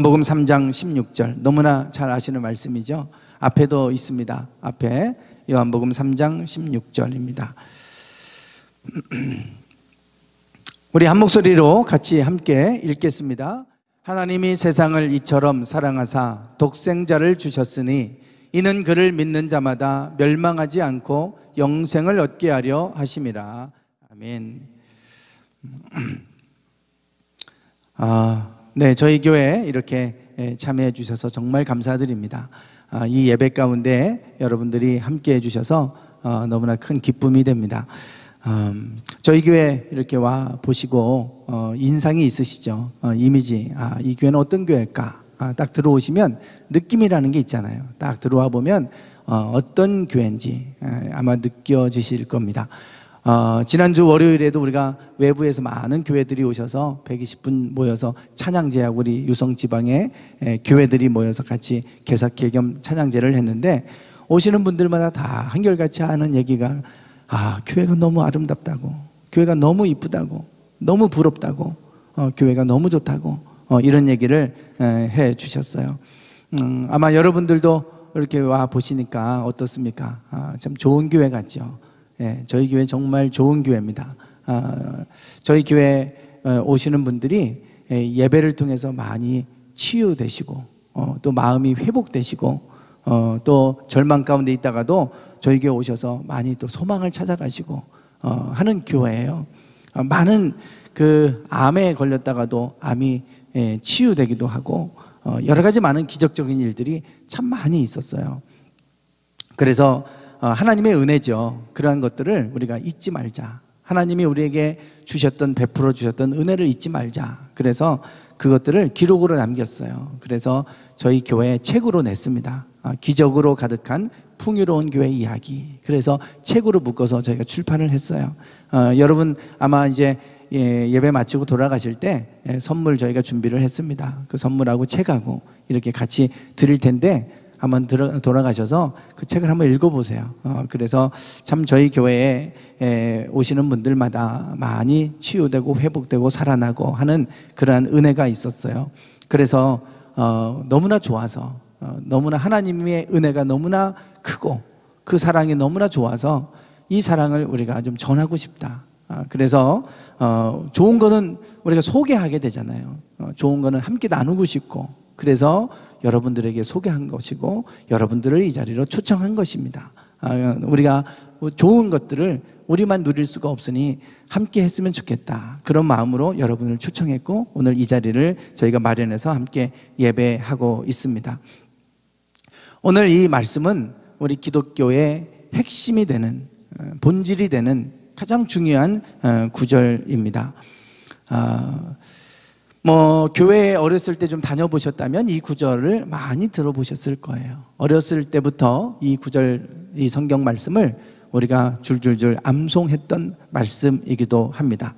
요한복음 3장 16절 너무나 잘 아시는 말씀이죠. 앞에도 있습니다. 앞에 요한복음 3장 16절입니다. 우리 한 목소리로 같이 함께 읽겠습니다. 하나님이 세상을 이처럼 사랑하사 독생자를 주셨으니 이는 그를 믿는 자마다 멸망하지 않고 영생을 얻게 하려 하심이라. 아멘. 네, 저희 교회에 이렇게 참여해 주셔서 정말 감사드립니다. 이 예배 가운데 여러분들이 함께 해 주셔서 너무나 큰 기쁨이 됩니다. 저희 교회 이렇게 와 보시고 인상이 있으시죠? 이미지, 이 교회는 어떤 교회일까? 딱 들어오시면 느낌이라는 게 있잖아요. 딱 들어와 보면 어떤 교회인지 아마 느껴지실 겁니다. 지난주 월요일에도 우리가 외부에서 많은 교회들이 오셔서 120분 모여서 찬양제하고 우리 유성지방의 교회들이 모여서 같이 개사회 겸 찬양제를 했는데, 오시는 분들마다 다 한결같이 하는 얘기가 교회가 너무 아름답다고, 교회가 너무 이쁘다고, 너무 부럽다고, 교회가 너무 좋다고 이런 얘기를 해 주셨어요. 아마 여러분들도 이렇게 와 보시니까 어떻습니까? 참 좋은 교회 같죠. 저희 교회 정말 좋은 교회입니다. 저희 교회 오시는 분들이 예배를 통해서 많이 치유되시고 또 마음이 회복되시고 또 절망 가운데 있다가도 저희 교회 오셔서 많이 또 소망을 찾아가시고 하는 교회예요. 많은 그 암에 걸렸다가도 암이 치유되기도 하고 여러 가지 많은 기적적인 일들이 참 많이 있었어요. 그래서 하나님의 은혜죠. 그러한 것들을 우리가 잊지 말자. 하나님이 우리에게 주셨던, 베풀어 주셨던 은혜를 잊지 말자. 그래서 그것들을 기록으로 남겼어요. 그래서 저희 교회에 책으로 냈습니다. 기적으로 가득한 풍요로운 교회 이야기. 그래서 책으로 묶어서 저희가 출판을 했어요. 여러분 아마 이제 예배 마치고 돌아가실 때 선물 저희가 준비를 했습니다. 그 선물하고 책하고 이렇게 같이 드릴 텐데 한번 돌아가셔서 그 책을 한번 읽어보세요. 그래서 참 저희 교회에 오시는 분들마다 많이 치유되고 회복되고 살아나고 하는 그러한 은혜가 있었어요. 그래서 너무나 좋아서, 너무나 하나님의 은혜가 너무나 크고 그 사랑이 너무나 좋아서 이 사랑을 우리가 좀 전하고 싶다. 그래서 좋은 거는 우리가 소개하게 되잖아요. 좋은 거는 함께 나누고 싶고, 그래서 여러분들에게 소개한 것이고 여러분들을 이 자리로 초청한 것입니다. 우리가 좋은 것들을 우리만 누릴 수가 없으니 함께 했으면 좋겠다. 그런 마음으로 여러분을 초청했고 오늘 이 자리를 저희가 마련해서 함께 예배하고 있습니다. 오늘 이 말씀은 우리 기독교의 핵심이 되는, 본질이 되는 가장 중요한 구절입니다. 교회에 어렸을 때 좀 다녀보셨다면 이 구절을 많이 들어보셨을 거예요. 어렸을 때부터 이 구절, 이 성경 말씀을 우리가 줄줄줄 암송했던 말씀이기도 합니다.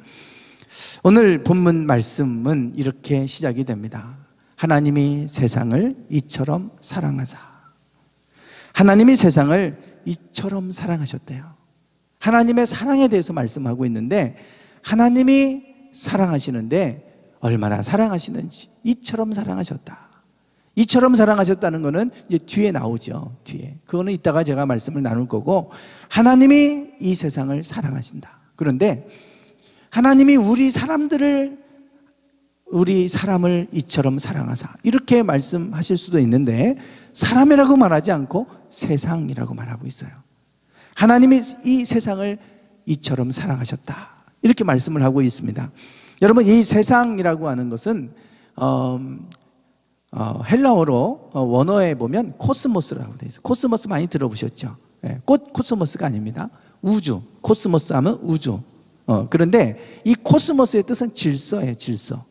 오늘 본문 말씀은 이렇게 시작이 됩니다. 하나님이 세상을 이처럼 사랑하사. 하나님이 세상을 이처럼 사랑하셨대요. 하나님의 사랑에 대해서 말씀하고 있는데, 하나님이 사랑하시는데 얼마나 사랑하시는지, 이처럼 사랑하셨다. 이처럼 사랑하셨다는 거는 이제 뒤에 나오죠. 뒤에. 그거는 이따가 제가 말씀을 나눌 거고, 하나님이 이 세상을 사랑하신다. 그런데 하나님이 우리 사람을 이처럼 사랑하사, 이렇게 말씀하실 수도 있는데 사람이라고 말하지 않고 세상이라고 말하고 있어요. 하나님이 이 세상을 이처럼 사랑하셨다, 이렇게 말씀을 하고 있습니다. 여러분, 이 세상이라고 하는 것은 헬라어로 원어에 보면 코스모스라고 되어 있어요. 코스모스 많이 들어보셨죠? 꽃 코스모스가 아닙니다. 우주. 코스모스 하면 우주. 그런데 이 코스모스의 뜻은 질서예요. 질서.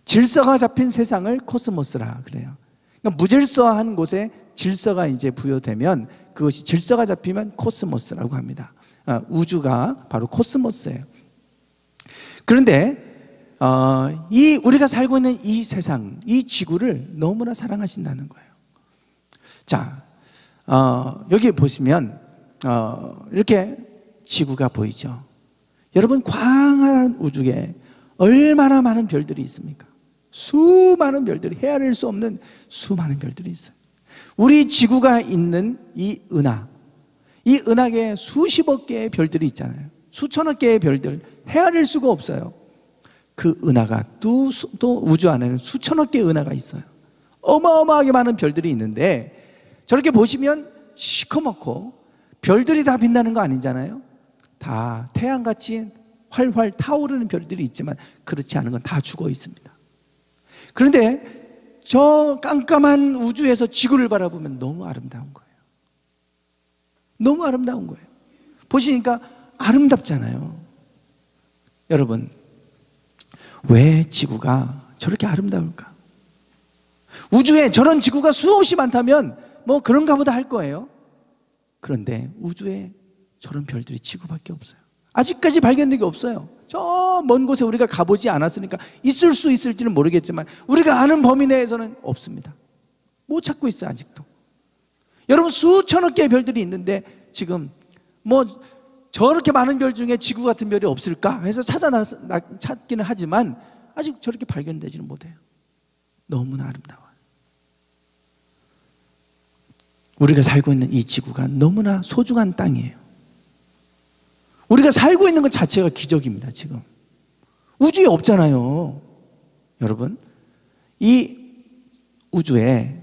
질서가 잡힌 세상을 코스모스라 그래요. 그러니까 무질서한 곳에 질서가 이제 부여되면 그것이 질서가 잡히면 코스모스라고 합니다. 우주가 바로 코스모스예요. 그런데 우리가 살고 있는 이 세상, 이 지구를 너무나 사랑하신다는 거예요. 자, 여기 보시면 이렇게 지구가 보이죠. 여러분, 광활한 우주에 얼마나 많은 별들이 있습니까? 수많은 별들이, 헤아릴 수 없는 수많은 별들이 있어요. 우리 지구가 있는 이 은하, 이 은하계에 수십억 개의 별들이 있잖아요. 수천억 개의 별들, 헤아릴 수가 없어요. 그 은하가 또 우주 안에는 수천억 개의 은하가 있어요. 어마어마하게 많은 별들이 있는데, 저렇게 보시면 시커멓고 별들이 다 빛나는 거 아니잖아요. 다 태양같이 활활 타오르는 별들이 있지만 그렇지 않은 건 다 죽어 있습니다. 그런데 저 깜깜한 우주에서 지구를 바라보면 너무 아름다운 거예요. 너무 아름다운 거예요. 보시니까 아름답잖아요. 여러분, 왜 지구가 저렇게 아름다울까? 우주에 저런 지구가 수없이 많다면 뭐 그런가 보다 할 거예요. 그런데 우주에 저런 별들이 지구밖에 없어요. 아직까지 발견된 게 없어요. 저 먼 곳에 우리가 가보지 않았으니까 있을 수 있을지는 모르겠지만 우리가 아는 범위 내에서는 없습니다. 못 찾고 있어요, 아직도. 여러분, 수천억 개의 별들이 있는데 지금 뭐 저렇게 많은 별 중에 지구 같은 별이 없을까 해서 찾기는 하지만 아직 저렇게 발견되지는 못해요. 너무나 아름다워요. 우리가 살고 있는 이 지구가 너무나 소중한 땅이에요. 우리가 살고 있는 것 자체가 기적입니다. 지금 우주에 없잖아요. 여러분, 이 우주에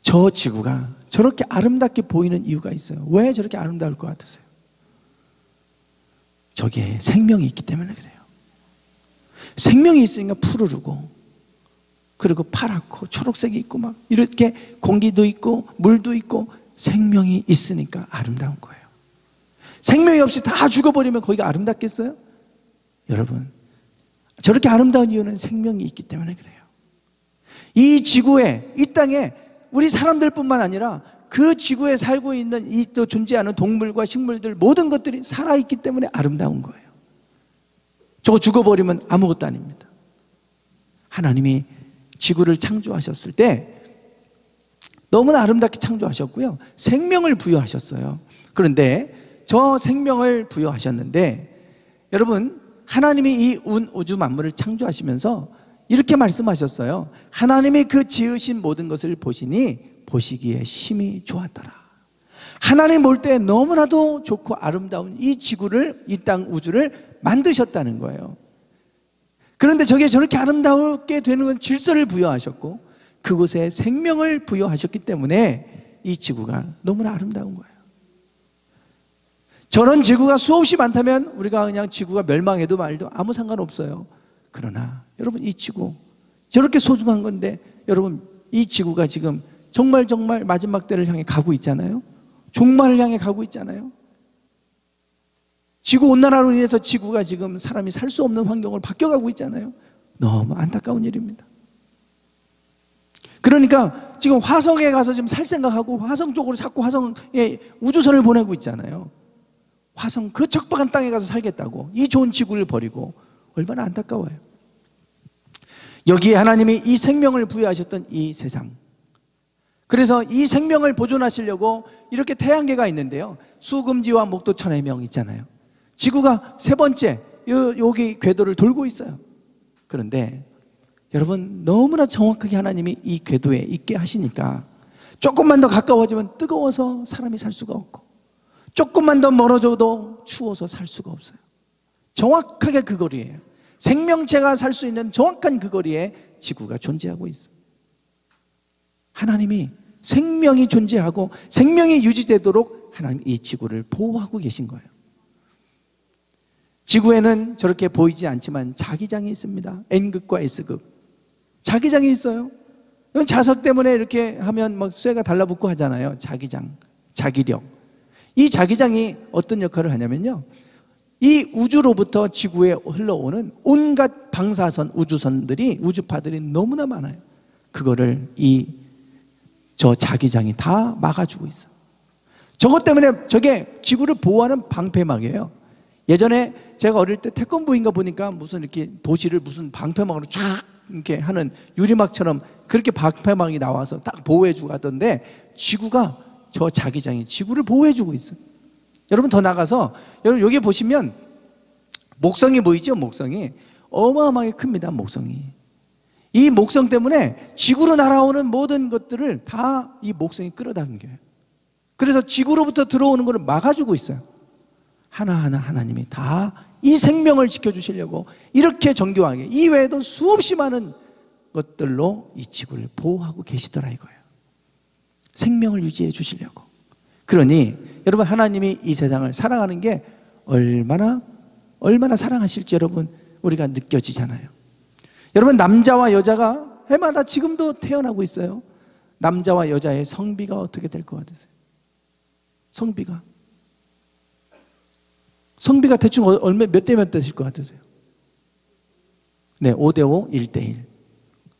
저 지구가 저렇게 아름답게 보이는 이유가 있어요. 왜 저렇게 아름다울 것 같으세요? 저기에 생명이 있기 때문에 그래요. 생명이 있으니까 푸르르고, 그리고 파랗고 초록색이 있고 막 이렇게 공기도 있고 물도 있고, 생명이 있으니까 아름다운 거예요. 생명이 없이 다 죽어버리면 거기가 아름답겠어요? 여러분, 저렇게 아름다운 이유는 생명이 있기 때문에 그래요. 이 지구에, 이 땅에 우리 사람들뿐만 아니라 그 지구에 살고 있는 이 또 존재하는 동물과 식물들, 모든 것들이 살아있기 때문에 아름다운 거예요. 저거 죽어버리면 아무것도 아닙니다. 하나님이 지구를 창조하셨을 때 너무나 아름답게 창조하셨고요, 생명을 부여하셨어요. 그런데 저 생명을 부여하셨는데, 여러분, 하나님이 이 우주 만물을 창조하시면서 이렇게 말씀하셨어요. 하나님이 그 지으신 모든 것을 보시니 보시기에 심히 좋았더라. 하나님 볼 때 너무나도 좋고 아름다운 이 지구를, 이 땅 우주를 만드셨다는 거예요. 그런데 저게 저렇게 아름답게 되는 건 질서를 부여하셨고 그곳에 생명을 부여하셨기 때문에 이 지구가 너무나 아름다운 거예요. 저런 지구가 수없이 많다면 우리가 그냥 지구가 멸망해도 말도 아무 상관없어요. 그러나 여러분, 이 지구 저렇게 소중한 건데, 여러분, 이 지구가 지금 정말 마지막 때를 향해 가고 있잖아요. 종말을 향해 가고 있잖아요. 지구온난화로 인해서 지구가 지금 사람이 살 수 없는 환경으로 바뀌어가고 있잖아요. 너무 안타까운 일입니다. 그러니까 지금 화성에 가서 지금 살 생각하고 화성 쪽으로 자꾸 화성에 우주선을 보내고 있잖아요. 화성 그 척박한 땅에 가서 살겠다고, 이 좋은 지구를 버리고. 얼마나 안타까워요. 여기에 하나님이 이 생명을 부여하셨던 이 세상, 그래서 이 생명을 보존하시려고 이렇게 태양계가 있는데요, 수금지와 목도천해명 있잖아요. 지구가 세 번째 여기 궤도를 돌고 있어요. 그런데 여러분, 너무나 정확하게 하나님이 이 궤도에 있게 하시니까 조금만 더 가까워지면 뜨거워서 사람이 살 수가 없고, 조금만 더 멀어져도 추워서 살 수가 없어요. 정확하게 그 거리예요. 생명체가 살 수 있는 정확한 그 거리에 지구가 존재하고 있어요. 하나님이 생명이 존재하고 생명이 유지되도록 하나님이 이 지구를 보호하고 계신 거예요. 지구에는 저렇게 보이지 않지만 자기장이 있습니다. N극과 S극 자기장이 있어요. 자석 때문에 이렇게 하면 막 쇠가 달라붙고 하잖아요. 자기장, 자기력. 이 자기장이 어떤 역할을 하냐면요, 이 우주로부터 지구에 흘러오는 온갖 방사선, 우주선들이, 우주파들이 너무나 많아요. 그거를 저 자기장이 다 막아주고 있어요. 저것 때문에 저게 지구를 보호하는 방패막이에요. 예전에 제가 어릴 때 태권부인가 보니까 무슨 이렇게 도시를 무슨 방패막으로 쫙 이렇게 하는 유리막처럼 그렇게 방패막이 나와서 딱 보호해주고 하던데, 지구가, 저 자기장이 지구를 보호해주고 있어요. 여러분, 더 나가서 여러분 여기 보시면 목성이 보이죠? 목성이 어마어마하게 큽니다. 목성이 이 목성 때문에 지구로 날아오는 모든 것들을 다 이 목성이 끌어당겨요. 그래서 지구로부터 들어오는 것을 막아주고 있어요. 하나하나 하나님이 다 이 생명을 지켜주시려고 이렇게 정교하게, 이 외에도 수없이 많은 것들로 이 지구를 보호하고 계시더라 이거예요. 생명을 유지해 주시려고. 그러니 여러분, 하나님이 이 세상을 사랑하는 게 얼마나 사랑하실지 여러분 우리가 느껴지잖아요. 여러분, 남자와 여자가 해마다 지금도 태어나고 있어요. 남자와 여자의 성비가 어떻게 될 것 같으세요? 성비가 대충 몇 대 몇 되실 것 같으세요? 네, 5대5, 1대1.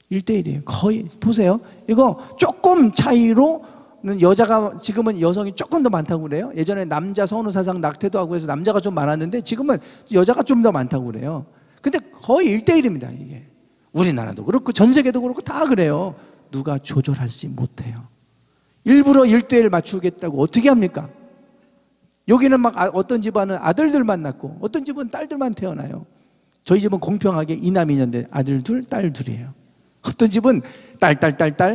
1대1이에요. 거의. 보세요. 이거 조금 차이로는 여자가, 지금은 여성이 조금 더 많다고 그래요. 예전에 남자 선우사상 낙태도 하고 해서 남자가 좀 많았는데 지금은 여자가 좀 더 많다고 그래요. 근데 거의 1대1입니다, 이게. 우리나라도 그렇고 전 세계도 그렇고 다 그래요. 누가 조절하지 못해요. 일부러 1대1 맞추겠다고 어떻게 합니까? 여기는 막 어떤 집안은 아들들만 낳고 어떤 집은 딸들만 태어나요. 저희 집은 공평하게 이남 이녀인데 아들 둘, 딸 둘이에요. 어떤 집은 딸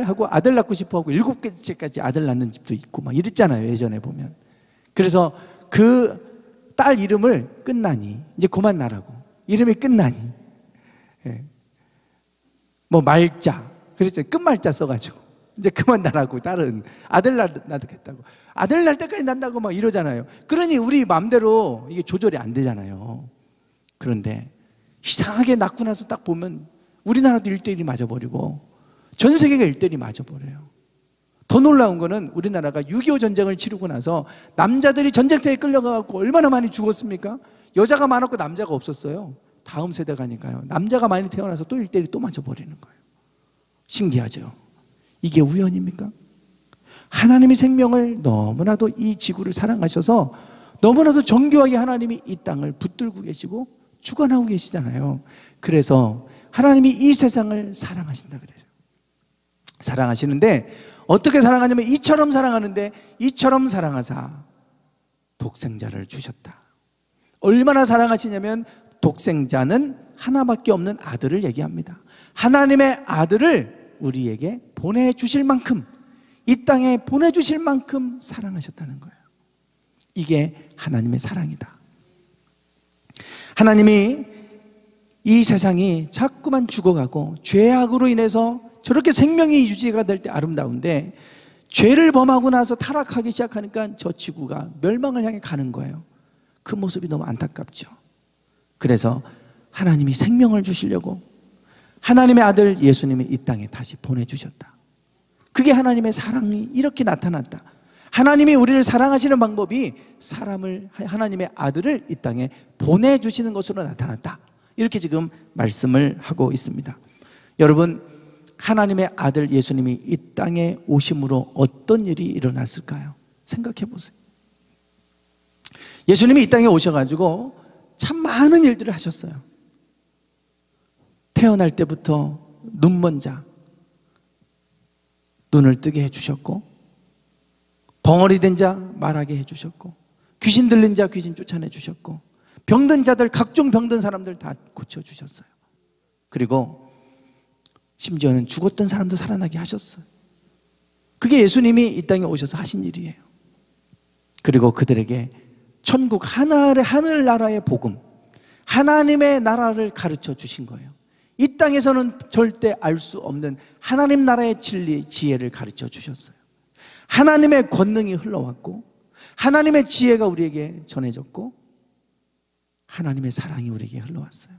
하고 아들 낳고 싶어 하고 7개째까지 아들 낳는 집도 있고 막 이랬잖아요, 예전에 보면. 그래서 그 딸 이름을 끝나니, 이제 그만 나라고. 이름이 끝나니. 예. 뭐 말자. 그랬죠. 끝말자 써가지고. 이제 그만 나라고. 딸은 아들 낳겠다고. 아들 날 때까지 난다고 막 이러잖아요. 그러니 우리 마음대로 이게 조절이 안 되잖아요. 그런데 이상하게 낳고 나서 딱 보면 우리나라도 1대1이 맞아버리고 전 세계가 1대1이 맞아버려요. 더 놀라운 거는 우리나라가 6.25 전쟁을 치르고 나서 남자들이 전쟁터에 끌려가고 얼마나 많이 죽었습니까? 여자가 많았고 남자가 없었어요. 다음 세대 가니까요, 남자가 많이 태어나서 또 1대1이 또 맞아버리는 거예요. 신기하죠? 이게 우연입니까? 하나님이 생명을 너무나도 이 지구를 사랑하셔서 너무나도 정교하게 하나님이 이 땅을 붙들고 계시고 주관하고 계시잖아요. 그래서 하나님이 이 세상을 사랑하신다 그래요. 사랑하시는데 어떻게 사랑하냐면 이처럼 사랑하는데, 이처럼 사랑하사 독생자를 주셨다. 얼마나 사랑하시냐면 독생자는 하나밖에 없는 아들을 얘기합니다. 하나님의 아들을 우리에게 보내주실 만큼, 이 땅에 보내주실 만큼 사랑하셨다는 거예요. 이게 하나님의 사랑이다. 하나님이 이 세상이 자꾸만 죽어가고 죄악으로 인해서 저렇게 생명이 유지가 될 때 아름다운데, 죄를 범하고 나서 타락하기 시작하니까 저 지구가 멸망을 향해 가는 거예요. 그 모습이 너무 안타깝죠. 그래서 하나님이 생명을 주시려고 하나님의 아들 예수님이 이 땅에 다시 보내주셨다. 그게 하나님의 사랑이 이렇게 나타났다. 하나님이 우리를 사랑하시는 방법이 하나님의 아들을 이 땅에 보내주시는 것으로 나타났다. 이렇게 지금 말씀을 하고 있습니다. 여러분, 하나님의 아들 예수님이 이 땅에 오심으로 어떤 일이 일어났을까요? 생각해 보세요. 예수님이 이 땅에 오셔가지고 참 많은 일들을 하셨어요. 태어날 때부터 눈먼 자 눈을 뜨게 해주셨고, 벙어리 된 자 말하게 해주셨고, 귀신 들린 자 귀신 쫓아내 주셨고, 병든 자들, 각종 병든 사람들 다 고쳐주셨어요. 그리고 심지어는 죽었던 사람도 살아나게 하셨어요. 그게 예수님이 이 땅에 오셔서 하신 일이에요. 그리고 그들에게 천국 하늘나라의 복음, 하나님의 나라를 가르쳐 주신 거예요. 이 땅에서는 절대 알 수 없는 하나님 나라의 진리, 지혜를 가르쳐 주셨어요. 하나님의 권능이 흘러왔고, 하나님의 지혜가 우리에게 전해졌고, 하나님의 사랑이 우리에게 흘러왔어요.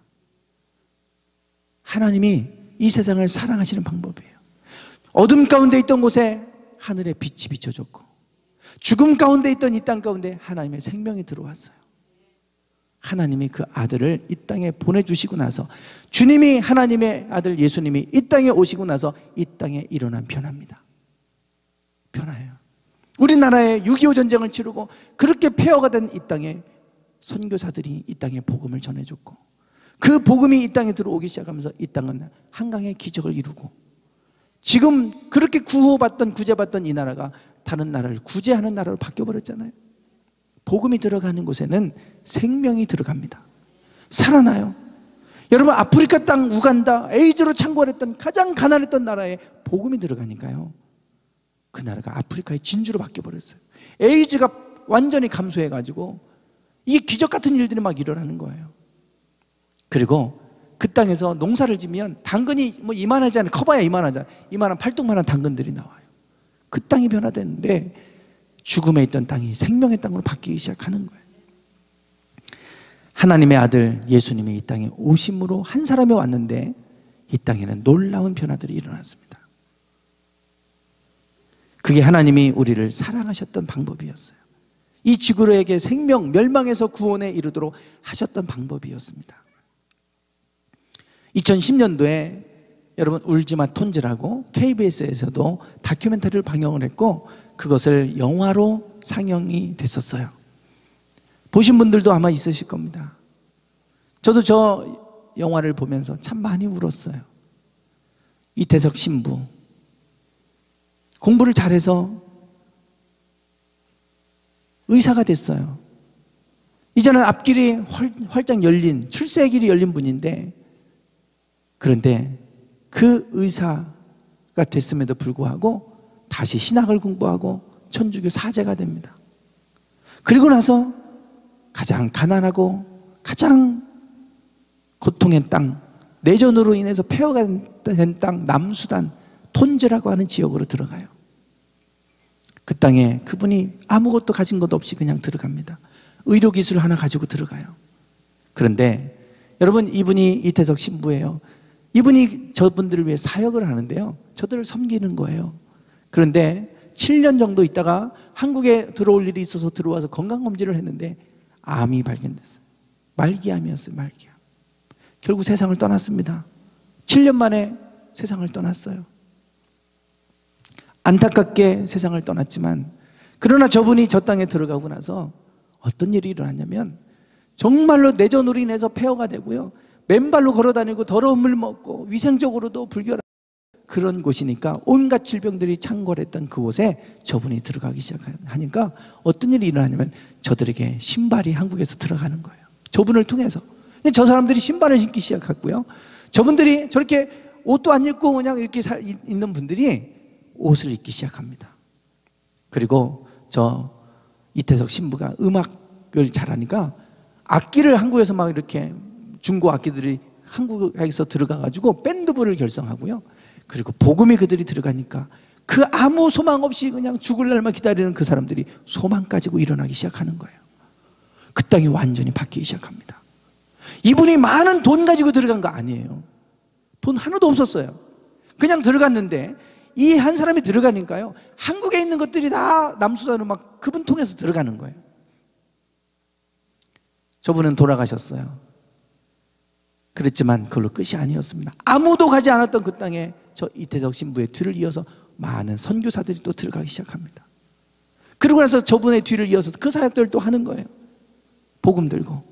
하나님이 이 세상을 사랑하시는 방법이에요. 어둠 가운데 있던 곳에 하늘의 빛이 비춰졌고, 죽음 가운데 있던 이 땅 가운데 하나님의 생명이 들어왔어요. 하나님이 그 아들을 이 땅에 보내주시고 나서, 주님이, 하나님의 아들 예수님이 이 땅에 오시고 나서 이 땅에 일어난 변화입니다. 변화예요. 우리나라에 6.25 전쟁을 치르고 그렇게 폐허가 된 이 땅에 선교사들이 이 땅에 복음을 전해줬고, 그 복음이 이 땅에 들어오기 시작하면서 이 땅은 한강의 기적을 이루고, 지금 그렇게 구제받던 이 나라가 다른 나라를 구제하는 나라로 바뀌어버렸잖아요. 복음이 들어가는 곳에는 생명이 들어갑니다. 살아나요. 여러분, 아프리카 땅, 우간다, 에이즈로 창궐했던 가장 가난했던 나라에 복음이 들어가니까요, 그 나라가 아프리카의 진주로 바뀌어버렸어요. 에이즈가 완전히 감소해가지고 이게 기적 같은 일들이 막 일어나는 거예요. 그리고 그 땅에서 농사를 지면 당근이 뭐 이만하지 않아요. 커봐야 이만하잖아요. 이만한 팔뚝만한 당근들이 나와요. 그 땅이 변화됐는데 죽음에 있던 땅이 생명의 땅으로 바뀌기 시작하는 거예요. 하나님의 아들 예수님이 이 땅에 오심으로 한 사람이 왔는데 이 땅에는 놀라운 변화들이 일어났습니다. 그게 하나님이 우리를 사랑하셨던 방법이었어요. 이 지구로에게 생명, 멸망에서 구원에 이르도록 하셨던 방법이었습니다. 2010년도에 여러분, 울지마 톤즈라고 KBS에서도 다큐멘터리를 방영을 했고 그것을 영화로 상영이 됐었어요. 보신 분들도 아마 있으실 겁니다. 저도 저 영화를 보면서 참 많이 울었어요. 이태석 신부, 공부를 잘해서 의사가 됐어요. 이제는 앞길이 활짝 열린, 출세의 길이 열린 분인데, 그런데 그 의사가 됐음에도 불구하고 다시 신학을 공부하고 천주교 사제가 됩니다. 그리고 나서 가장 가난하고 가장 고통의 땅, 내전으로 인해서 폐허가 된 땅, 남수단 톤즈라고 하는 지역으로 들어가요. 그 땅에 그분이 아무것도 가진 것 없이 그냥 들어갑니다. 의료기술 하나 가지고 들어가요. 그런데 여러분, 이분이 이태석 신부예요. 이분이 저분들을 위해 사역을 하는데요, 저들을 섬기는 거예요. 그런데 7년 정도 있다가 한국에 들어올 일이 있어서 들어와서 건강검진을 했는데 암이 발견됐어요. 말기암이었어요. 말기암. 결국 세상을 떠났습니다. 7년 만에 세상을 떠났어요. 안타깝게 세상을 떠났지만, 그러나 저분이 저 땅에 들어가고 나서 어떤 일이 일어났냐면, 정말로 내전으로 인해서 폐허가 되고요, 맨발로 걸어다니고 더러운 물 먹고 위생적으로도 불결한 그런 곳이니까 온갖 질병들이 창궐했던 그곳에 저분이 들어가기 시작하니까 어떤 일이 일어나냐면 저들에게 신발이 한국에서 들어가는 거예요. 저분을 통해서. 저 사람들이 신발을 신기 시작했고요, 저분들이 저렇게 옷도 안 입고 그냥 이렇게 있는 분들이 옷을 입기 시작합니다. 그리고 저 이태석 신부가 음악을 잘하니까 악기를 한국에서 막 이렇게 중고 악기들이 한국에서 들어가가지고 밴드부를 결성하고요, 그리고 복음이 그들이 들어가니까 그 아무 소망 없이 그냥 죽을 날만 기다리는 그 사람들이 소망 가지고 일어나기 시작하는 거예요. 그 땅이 완전히 바뀌기 시작합니다. 이분이 많은 돈 가지고 들어간 거 아니에요. 돈 하나도 없었어요. 그냥 들어갔는데 이 한 사람이 들어가니까요, 한국에 있는 것들이 다 남수단으로 막 그분 통해서 들어가는 거예요. 저분은 돌아가셨어요. 그랬지만 그걸로 끝이 아니었습니다. 아무도 가지 않았던 그 땅에 저 이태석 신부의 뒤를 이어서 많은 선교사들이 또 들어가기 시작합니다. 그러고 나서 저분의 뒤를 이어서 그 사역들을 또 하는 거예요. 복음 들고.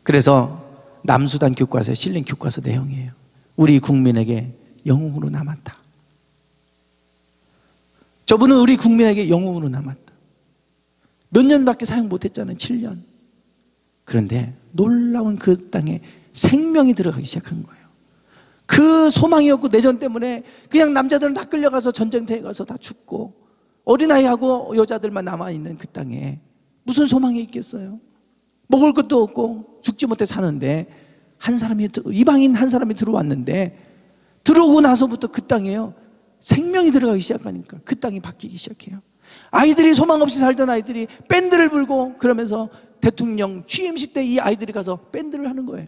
그래서 남수단 교과서에 실린 교과서 내용이에요. 우리 국민에게 영웅으로 남았다. 저분은 우리 국민에게 영웅으로 남았다. 몇 년밖에 사역 못했잖아요. 7년. 그런데 놀라운 그 땅에 생명이 들어가기 시작한 거예요. 그 소망이 없고 내전 때문에 그냥 남자들은 다 끌려가서 전쟁터에 가서 다 죽고 어린아이하고 여자들만 남아있는 그 땅에 무슨 소망이 있겠어요? 먹을 것도 없고 죽지 못해 사는데 이방인 한 사람이 들어왔는데, 들어오고 나서부터 그 땅에요, 생명이 들어가기 시작하니까 그 땅이 바뀌기 시작해요. 아이들이 소망 없이 살던 아이들이 밴드를 불고, 그러면서 대통령 취임식 때 이 아이들이 가서 밴드를 하는 거예요.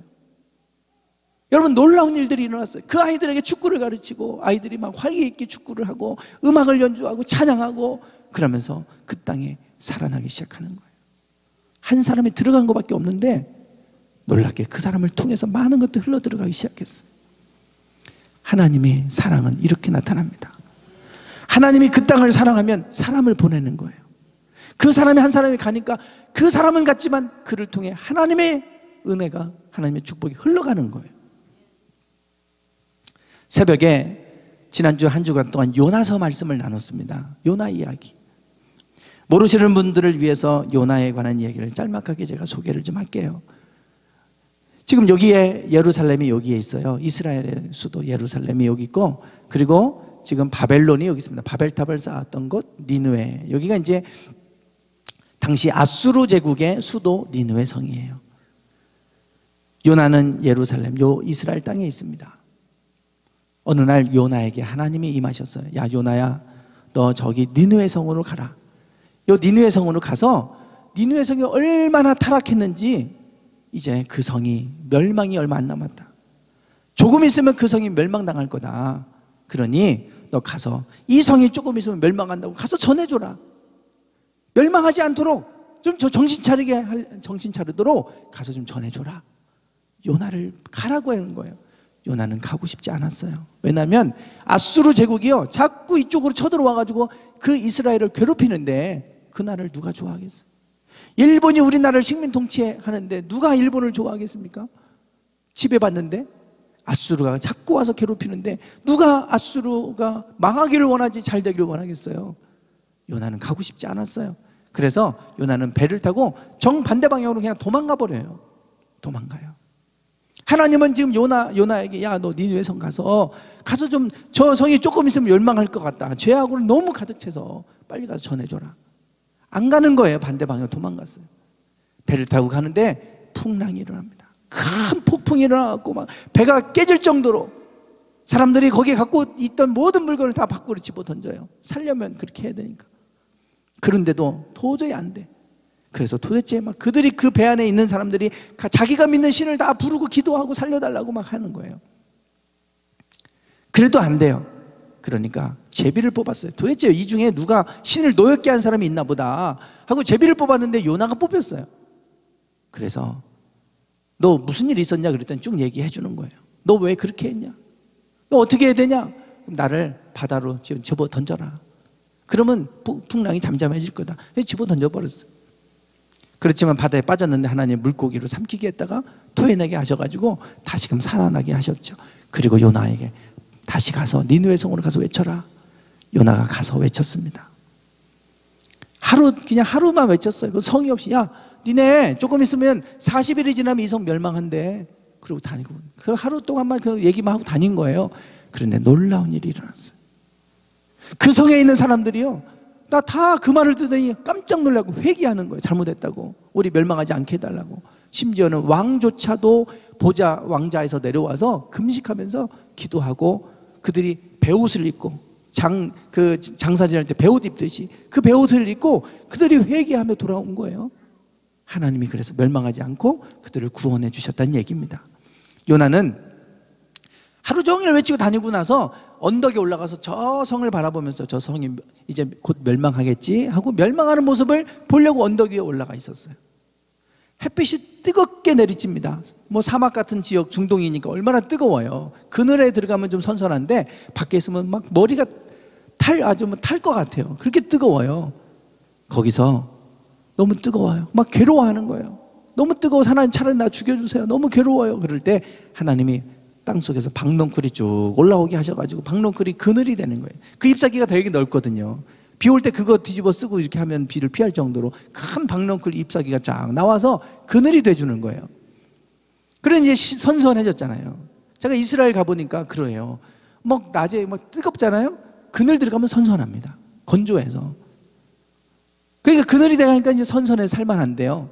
여러분, 놀라운 일들이 일어났어요. 그 아이들에게 축구를 가르치고 아이들이 막 활기 있게 축구를 하고 음악을 연주하고 찬양하고 그러면서 그 땅에 살아나기 시작하는 거예요. 한 사람이 들어간 것밖에 없는데 놀랍게 그 사람을 통해서 많은 것들이 흘러 들어가기 시작했어요. 하나님의 사랑은 이렇게 나타납니다. 하나님이 그 땅을 사랑하면 사람을 보내는 거예요. 그 사람이 한 사람이 가니까 그 사람은 갔지만 그를 통해 하나님의 은혜가, 하나님의 축복이 흘러가는 거예요. 새벽에 지난주 한 주간 동안 요나서 말씀을 나눴습니다. 요나 이야기. 모르시는 분들을 위해서 요나에 관한 이야기를 짤막하게 제가 소개를 좀 할게요. 지금 여기에 예루살렘이 여기에 있어요. 이스라엘의 수도 예루살렘이 여기 있고, 그리고 지금 바벨론이 여기 있습니다. 바벨탑을 쌓았던 곳 니느웨. 여기가 이제 당시 아수르 제국의 수도 니느웨 성이에요. 요나는 예루살렘, 요 이스라엘 땅에 있습니다. 어느 날 요나에게 하나님이 임하셨어요. 야, 요나야, 너 저기 니느웨 성으로 가라. 요 니느웨 성으로 가서 니느웨 성이 얼마나 타락했는지 이제 그 성이 멸망이 얼마 안 남았다. 조금 있으면 그 성이 멸망당할 거다. 그러니 너 가서 이 성이 조금 있으면 멸망한다고 가서 전해줘라. 멸망하지 않도록 좀 정신 차리도록 가서 좀 전해줘라. 요나를 가라고 하는 거예요. 요나는 가고 싶지 않았어요. 왜냐하면 아수르 제국이요 자꾸 이쪽으로 쳐들어와가지고 그 이스라엘을 괴롭히는데 그 나라를 누가 좋아하겠어요? 일본이 우리나라를 식민 통치하는데 누가 일본을 좋아하겠습니까? 지배받는데 아수르가 자꾸 와서 괴롭히는데 누가 아수르가 망하기를 원하지 잘 되기를 원하겠어요? 요나는 가고 싶지 않았어요. 그래서 요나는 배를 타고 정반대 방향으로 그냥 도망가 버려요. 도망가요. 하나님은 지금 요나에게 야, 너 니느웨 성 가서 좀 저 성이 조금 있으면 멸망할 것 같다. 죄악으로 너무 가득 차서 빨리 가서 전해줘라. 안 가는 거예요. 반대 방향으로 도망갔어요. 배를 타고 가는데 풍랑이 일어납니다. 큰 폭풍이 일어나고 막 배가 깨질 정도로 사람들이 거기에 갖고 있던 모든 물건을 다 밖으로 집어 던져요. 살려면 그렇게 해야 되니까. 그런데도 도저히 안 돼. 그래서 도대체 막 그들이 그 배 안에 있는 사람들이 자기가 믿는 신을 다 부르고 기도하고 살려달라고 막 하는 거예요. 그래도 안 돼요. 그러니까 제비를 뽑았어요. 도대체 이 중에 누가 신을 노엽게 한 사람이 있나 보다 하고 제비를 뽑았는데 요나가 뽑혔어요. 그래서 너 무슨 일이 있었냐 그랬더니 쭉 얘기해 주는 거예요. 너 왜 그렇게 했냐? 너 어떻게 해야 되냐? 그럼 나를 바다로 집어 던져라. 그러면 풍랑이 잠잠해질 거다. 집어 던져버렸어요. 그렇지만 바다에 빠졌는데 하나님 물고기로 삼키게 했다가 토해내게 하셔가지고 다시금 살아나게 하셨죠. 그리고 요나에게 다시 가서 니느웨 성으로 가서 외쳐라. 요나가 가서 외쳤습니다. 그냥 하루만 외쳤어요. 그 성의 없이 야 니네 조금 있으면 40일이 지나면 이 성 멸망한대. 그러고 다니고 그 하루 동안만 그 얘기만 하고 다닌 거예요. 그런데 놀라운 일이 일어났어요. 그 성에 있는 사람들이요 나 다 그 말을 듣더니 깜짝 놀라고 회개하는 거예요. 잘못했다고 우리 멸망하지 않게 해달라고. 심지어는 왕조차도 왕자에서 내려와서 금식하면서 기도하고 그들이 배옷을 입고 장사 지낼 때 배옷 입듯이 그 배옷을 입고 그들이 회개하며 돌아온 거예요. 하나님이 그래서 멸망하지 않고 그들을 구원해 주셨다는 얘기입니다. 요나는 하루 종일 외치고 다니고 나서 언덕에 올라가서 저 성을 바라보면서 저 성이 이제 곧 멸망하겠지 하고 멸망하는 모습을 보려고 언덕 위에 올라가 있었어요. 햇빛이 뜨겁게 내리칩니다. 뭐 사막 같은 지역 중동이니까 얼마나 뜨거워요. 그늘에 들어가면 좀 선선한데 밖에 있으면 막 머리가 아주 탈 것 같아요. 그렇게 뜨거워요. 거기서 너무 뜨거워요. 막 괴로워하는 거예요. 너무 뜨거워서 하나님 차라리 나 죽여주세요. 너무 괴로워요. 그럴 때 하나님이 땅속에서 박넝쿨이 쭉 올라오게 하셔가지고 박넝쿨이 그늘이 되는 거예요. 그 잎사귀가 되게 넓거든요. 비 올 때 그거 뒤집어 쓰고 이렇게 하면 비를 피할 정도로 큰 박넝쿨 잎사귀가 쫙 나와서 그늘이 돼주는 거예요. 그래 이제 선선해졌잖아요. 제가 이스라엘 가보니까 그래요. 막 낮에 막 뜨겁잖아요. 그늘 들어가면 선선합니다. 건조해서. 그러니까 그늘이 되니까 이제 선선해 살만한데요.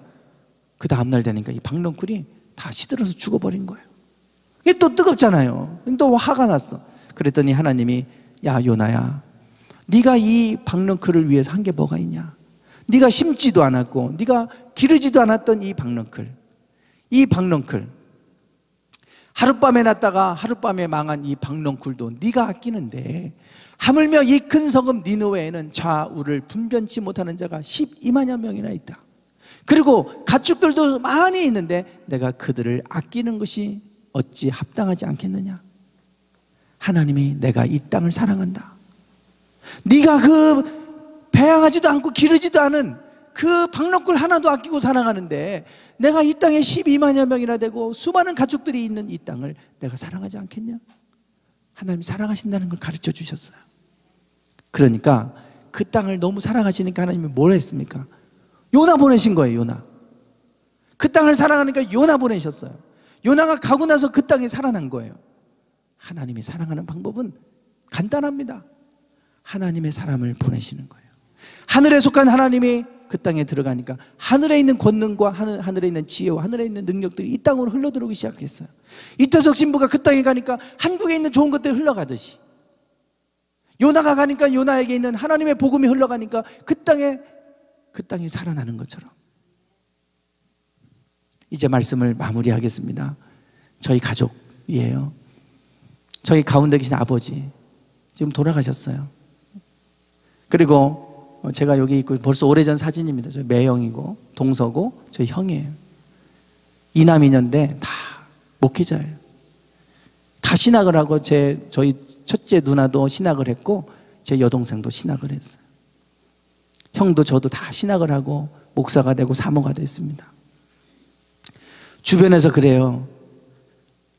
그 다음날 되니까 이 박넝쿨이 다 시들어서 죽어버린 거예요. 이게 또 뜨겁잖아요. 또 화가 났어. 그랬더니 하나님이 야 요나야 네가 이 박넝쿨을 위해서 한 게 뭐가 있냐? 네가 심지도 않았고 네가 기르지도 않았던 이 박넝쿨 하룻밤에 났다가 하룻밤에 망한 이 박넝쿨도 네가 아끼는데 하물며 이 큰 성읍 니느웨에는 좌우를 분변치 못하는 자가 12만여 명이나 있다. 그리고 가축들도 많이 있는데 내가 그들을 아끼는 것이 어찌 합당하지 않겠느냐? 하나님이 내가 이 땅을 사랑한다. 네가 그 배양하지도 않고 기르지도 않은 그 박넝쿨 하나도 아끼고 사랑하는데 내가 이 땅에 12만여 명이나 되고 수많은 가축들이 있는 이 땅을 내가 사랑하지 않겠냐? 하나님이 사랑하신다는 걸 가르쳐 주셨어요. 그러니까 그 땅을 너무 사랑하시니까 하나님이 뭘 했습니까? 요나 보내신 거예요. 요나. 그 땅을 사랑하니까 요나 보내셨어요. 요나가 가고 나서 그 땅에 살아난 거예요. 하나님이 사랑하는 방법은 간단합니다. 하나님의 사람을 보내시는 거예요. 하늘에 속한 하나님이 그 땅에 들어가니까 하늘에 있는 권능과 하늘에 있는 지혜와 하늘에 있는 능력들이 이 땅으로 흘러들어오기 시작했어요. 이태석 신부가 그 땅에 가니까 한국에 있는 좋은 것들이 흘러가듯이, 요나가 가니까 요나에게 있는 하나님의 복음이 흘러가니까 그 땅이 살아나는 것처럼. 이제 말씀을 마무리하겠습니다. 저희 가족이에요. 저희 가운데 계신 아버지 지금 돌아가셨어요. 그리고 제가 여기 있고 벌써 오래전 사진입니다. 저희 매형이고 동서고 저희 형이에요. 이남이녀인데 다 목회자예요. 다 신학을 하고 저희 첫째 누나도 신학을 했고 제 여동생도 신학을 했어요. 형도 저도 다 신학을 하고 목사가 되고 사모가 됐습니다. 주변에서 그래요.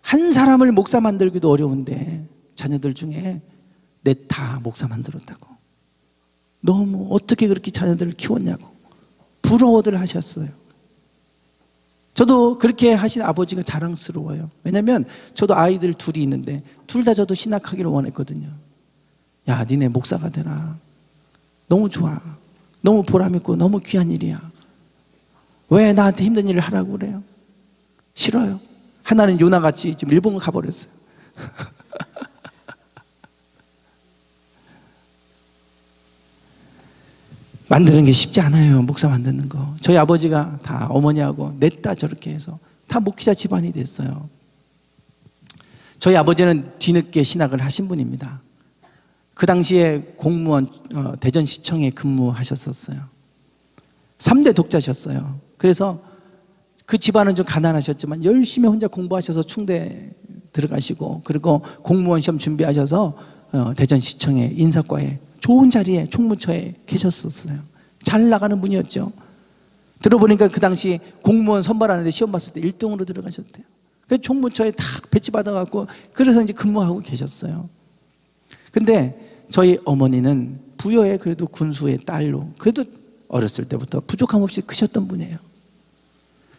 한 사람을 목사 만들기도 어려운데 자녀들 중에 넷 다 목사 만들었다고. 너무 어떻게 그렇게 자녀들을 키웠냐고 부러워들 하셨어요. 저도 그렇게 하신 아버지가 자랑스러워요. 왜냐면 저도 아이들 둘이 있는데 둘 다 저도 신학하기를 원했거든요. 야, 니네 목사가 되라. 너무 좋아. 너무 보람있고 너무 귀한 일이야. 왜 나한테 힘든 일을 하라고 그래요? 싫어요. 하나는 요나같이 지금 일본 가버렸어요. 만드는 게 쉽지 않아요. 목사 만드는 거. 저희 아버지가 다 어머니하고 냈다 저렇게 해서 다 목회자 집안이 됐어요. 저희 아버지는 뒤늦게 신학을 하신 분입니다. 그 당시에 공무원 대전시청에 근무하셨었어요. 3대 독자셨어요. 그래서 그 집안은 좀 가난하셨지만 열심히 혼자 공부하셔서 충대 들어가시고, 그리고 공무원 시험 준비하셔서 대전시청의 인사과에 좋은 자리에 총무처에 계셨었어요. 잘 나가는 분이었죠. 들어보니까 그 당시 공무원 선발하는데 시험 봤을 때 1등으로 들어가셨대요. 그래서 총무처에 딱 배치받아갖고 그래서 이제 근무하고 계셨어요. 근데 저희 어머니는 부여의 그래도 군수의 딸로 그래도 어렸을 때부터 부족함 없이 크셨던 분이에요.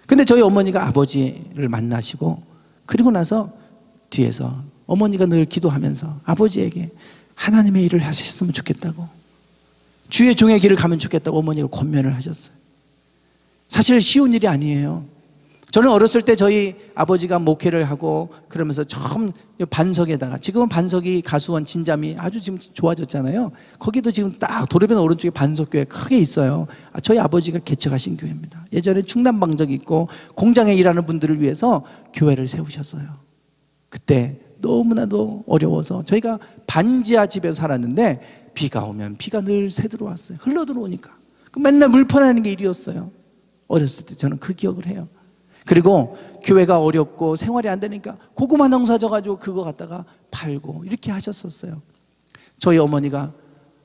근데 저희 어머니가 아버지를 만나시고 그리고 나서 뒤에서 어머니가 늘 기도하면서 아버지에게 하나님의 일을 하셨으면 좋겠다고, 주의 종의 길을 가면 좋겠다고 어머니가 권면을 하셨어요. 사실 쉬운 일이 아니에요. 저는 어렸을 때 저희 아버지가 목회를 하고 그러면서 처음 반석에다가, 지금은 반석이 가수원 진잠이 아주 지금 좋아졌잖아요. 거기도 지금 딱 도로변 오른쪽에 반석교회 크게 있어요. 저희 아버지가 개척하신 교회입니다. 예전에 충남방적이 있고 공장에 일하는 분들을 위해서 교회를 세우셨어요. 그때 너무나도 어려워서 저희가 반지하 집에 살았는데 비가 오면 비가 늘 새 들어왔어요. 흘러 들어오니까 맨날 물 퍼내는 게 일이었어요. 어렸을 때 저는 그 기억을 해요. 그리고 교회가 어렵고 생활이 안 되니까 고구마 농사 져가지고 그거 갖다가 팔고 이렇게 하셨었어요. 저희 어머니가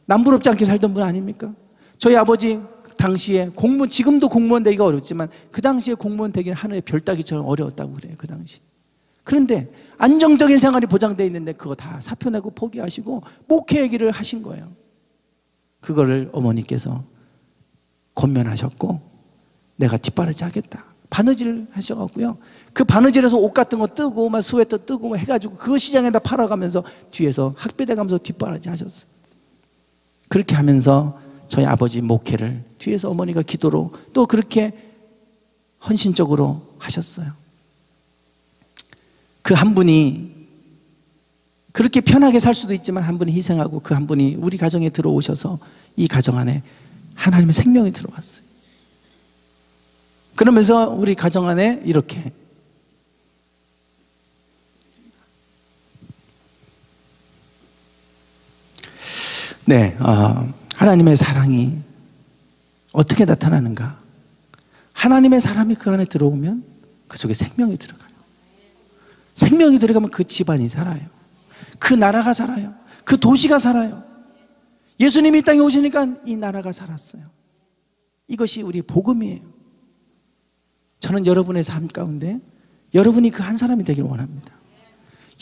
남부럽지 않게 살던 분 아닙니까? 저희 아버지 당시에 지금도 공무원 되기가 어렵지만 그 당시에 공무원 되기는 하늘의 별 따기처럼 어려웠다고 그래요. 그 당시. 그런데 안정적인 생활이 보장되어 있는데 그거 다 사표 내고 포기하시고 목회 얘기를 하신 거예요. 그거를 어머니께서 권면하셨고 내가 뒷바라지 하겠다. 바느질 하셔갖고요. 그 바느질에서 옷 같은 거 뜨고 막 스웨터 뜨고 막 해가지고 그거 시장에다 팔아가면서 뒤에서 학비대 가면서 뒷바라지 하셨어요. 그렇게 하면서 저희 아버지 목회를 뒤에서 어머니가 기도로 또 그렇게 헌신적으로 하셨어요. 그 한 분이 그렇게 편하게 살 수도 있지만 한 분이 희생하고 그 한 분이 우리 가정에 들어오셔서 이 가정 안에 하나님의 생명이 들어왔어요. 그러면서 우리 가정 안에 이렇게 하나님의 사랑이 어떻게 나타나는가? 하나님의 사람이 그 안에 들어오면 그 속에 생명이 들어가요. 생명이 들어가면 그 집안이 살아요. 그 나라가 살아요. 그 도시가 살아요. 예수님이 이 땅에 오시니까 이 나라가 살았어요. 이것이 우리 복음이에요. 저는 여러분의 삶 가운데 여러분이 그 한 사람이 되길 원합니다.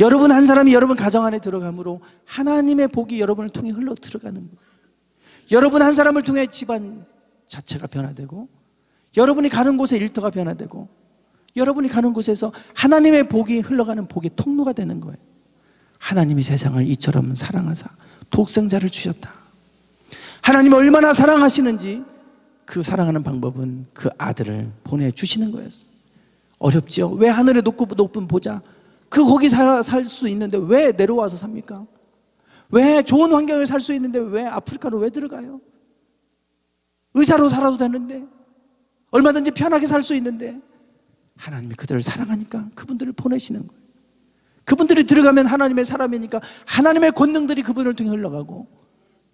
여러분 한 사람이 여러분 가정 안에 들어감으로 하나님의 복이 여러분을 통해 흘러 들어가는 거예요. 여러분 한 사람을 통해 집안 자체가 변화되고 여러분이 가는 곳에 일터가 변화되고 여러분이 가는 곳에서 하나님의 복이 흘러가는 복의 통로가 되는 거예요. 하나님이 세상을 이처럼 사랑하사 독생자를 주셨다. 하나님이 얼마나 사랑하시는지 그 사랑하는 방법은 그 아들을 보내주시는 거였어요. 어렵지요? 왜 하늘에 높은 보좌 거기 살 수 있는데 왜 내려와서 삽니까? 왜 좋은 환경에 살 수 있는데 왜 아프리카로 왜 들어가요? 의사로 살아도 되는데, 얼마든지 편하게 살 수 있는데, 하나님이 그들을 사랑하니까 그분들을 보내시는 거예요. 그분들이 들어가면 하나님의 사람이니까 하나님의 권능들이 그분을 통해 흘러가고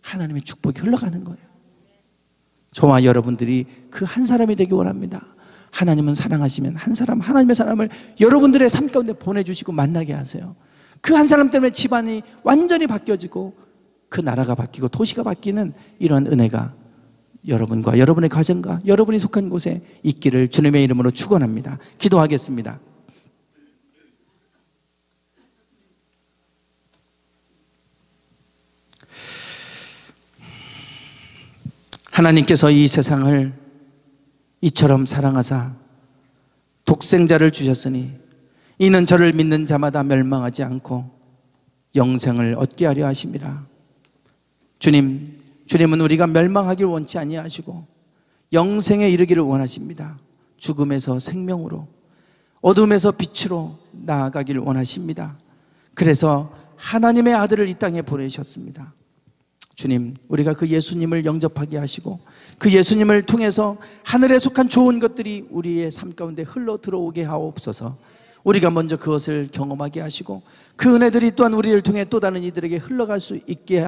하나님의 축복이 흘러가는 거예요. 저와 여러분들이 그 한 사람이 되기 원합니다. 하나님은 사랑하시면 한 사람, 하나님의 사람을 여러분들의 삶 가운데 보내주시고 만나게 하세요. 그 한 사람 때문에 집안이 완전히 바뀌어지고 그 나라가 바뀌고 도시가 바뀌는 이런 은혜가 여러분과 여러분의 가정과 여러분이 속한 곳에 있기를 주님의 이름으로 축원합니다. 기도하겠습니다. 하나님께서 이 세상을 이처럼 사랑하사 독생자를 주셨으니 이는 저를 믿는 자마다 멸망하지 않고 영생을 얻게 하려 하심이라. 주님은 우리가 멸망하길 원치 아니하시고 영생에 이르기를 원하십니다. 죽음에서 생명으로, 어둠에서 빛으로 나아가기를 원하십니다. 그래서 하나님의 아들을 이 땅에 보내셨습니다. 주님, 우리가 그 예수님을 영접하게 하시고 그 예수님을 통해서 하늘에 속한 좋은 것들이 우리의 삶 가운데 흘러 들어오게 하옵소서. 우리가 먼저 그것을 경험하게 하시고 그 은혜들이 또한 우리를 통해 또 다른 이들에게 흘러갈 수 있게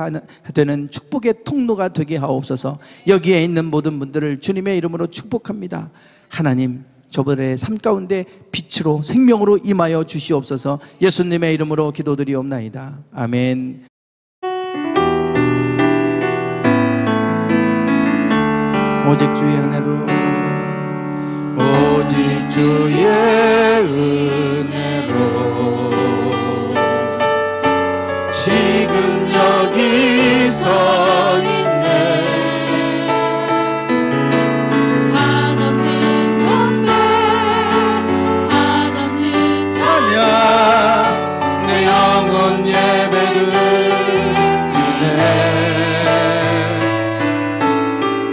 되는 축복의 통로가 되게 하옵소서. 여기에 있는 모든 분들을 주님의 이름으로 축복합니다. 하나님, 저들의 삶 가운데 빛으로 생명으로 임하여 주시옵소서. 예수님의 이름으로 기도드리옵나이다. 아멘. 오직 주의 은혜로, 오직 주의 은혜로 지금 여기 서 있네. 한없는 경배, 한없는 찬양, 내 영혼 예배드리네.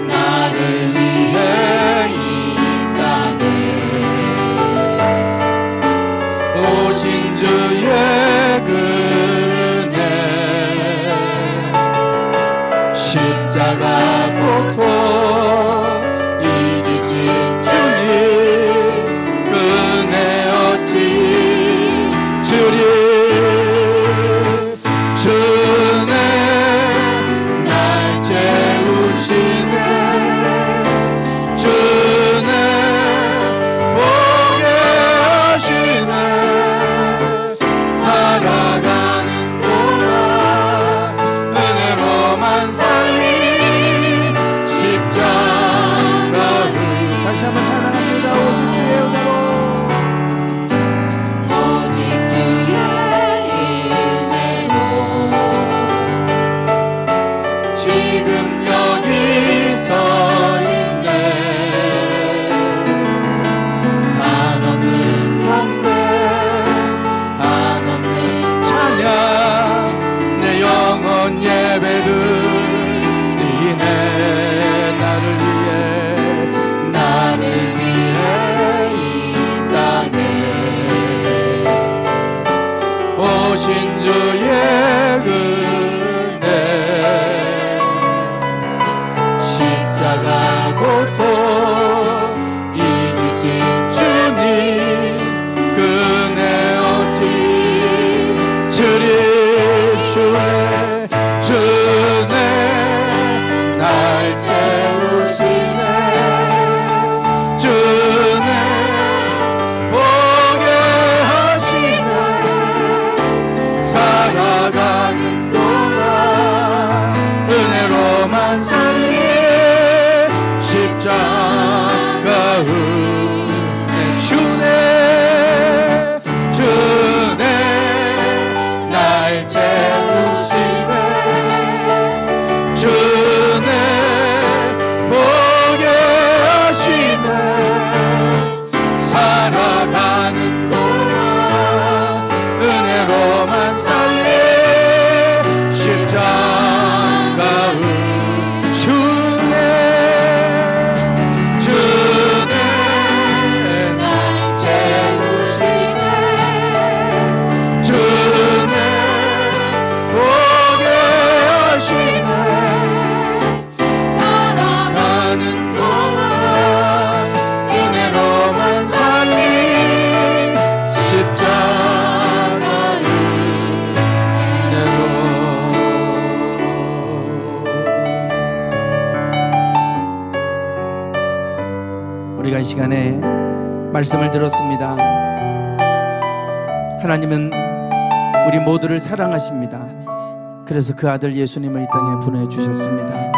나를 위해 이 땅에 오신 주의 은혜, 십자가 고통 이기신 주님, 은혜 어찌 주리. 주는 날 채우시네. 주는 보게 하시네. 살아가는 동안 은혜로만 살림 십자가를. 다시 한번 찬양합니다. 오직 주의 은혜로, 오직 주의 은혜로 지금 여기 서 있네. 한없는 경배, 한없는 찬양, 내 영혼 예배드리네. 나를 위해 이 땅에 오신 주의 은혜, 십자가 고통 이기신 주님, 그네 어찌 주리. 주네 날 채우시네. 주네 보게 하시네. 살아가는 동안 은혜로만 살리 십자가 은혜. 주네 날 채우시네. 주네 보게 하시네. 살아가 우리가 이 시간에 말씀을 들었습니다. 하나님은 우리 모두를 사랑하십니다. 그래서 그 아들 예수님을 이 땅에 보내주셨습니다.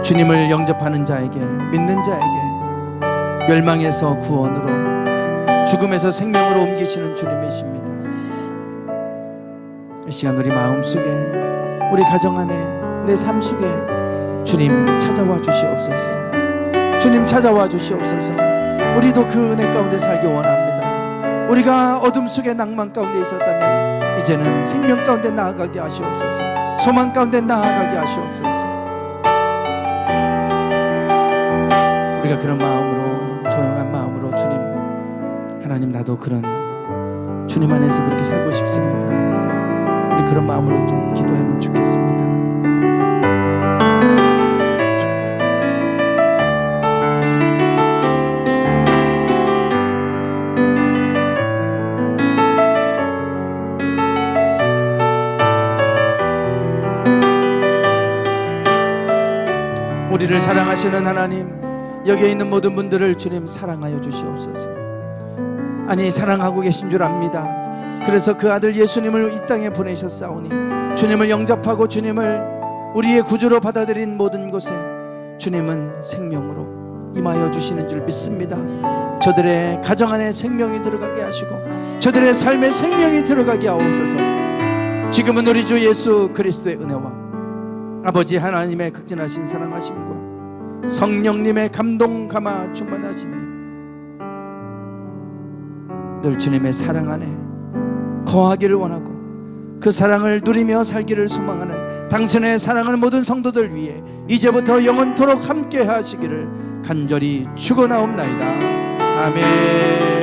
주님을 영접하는 자에게, 믿는 자에게 멸망에서 구원으로, 죽음에서 생명으로 옮기시는 주님이십니다. 이 시간 우리 마음속에, 우리 가정 안에, 내 삶 속에 주님 찾아와 주시옵소서. 주님 찾아와 주시옵소서. 우리도 그 은혜 가운데 살기 원합니다. 우리가 어둠 속에 낭만 가운데 있었다면 이제는 생명 가운데 나아가게 하시옵소서. 소망 가운데 나아가게 하시옵소서. 우리가 그런 마음으로, 조용한 마음으로 주님, 하나님 나도 그런 주님 안에서 그렇게 살고 싶습니다. 우리 그런 마음으로 좀 기도하면 좋겠습니다. 우리를 사랑하시는 하나님, 여기에 있는 모든 분들을 주님 사랑하여 주시옵소서. 아니, 사랑하고 계신 줄 압니다. 그래서 그 아들 예수님을 이 땅에 보내셨사오니 주님을 영접하고 주님을 우리의 구주로 받아들인 모든 곳에 주님은 생명으로 임하여 주시는 줄 믿습니다. 저들의 가정 안에 생명이 들어가게 하시고 저들의 삶에 생명이 들어가게 하옵소서. 지금은 우리 주 예수 그리스도의 은혜와 아버지 하나님의 극진하신 사랑하심과 성령님의 감동 감화 충만하심에 늘 주님의 사랑 안에 거하기를 원하고 그 사랑을 누리며 살기를 소망하는 당신의 사랑하는 모든 성도들 위해 이제부터 영원토록 함께 하시기를 간절히 축원하옵나이다. 아멘.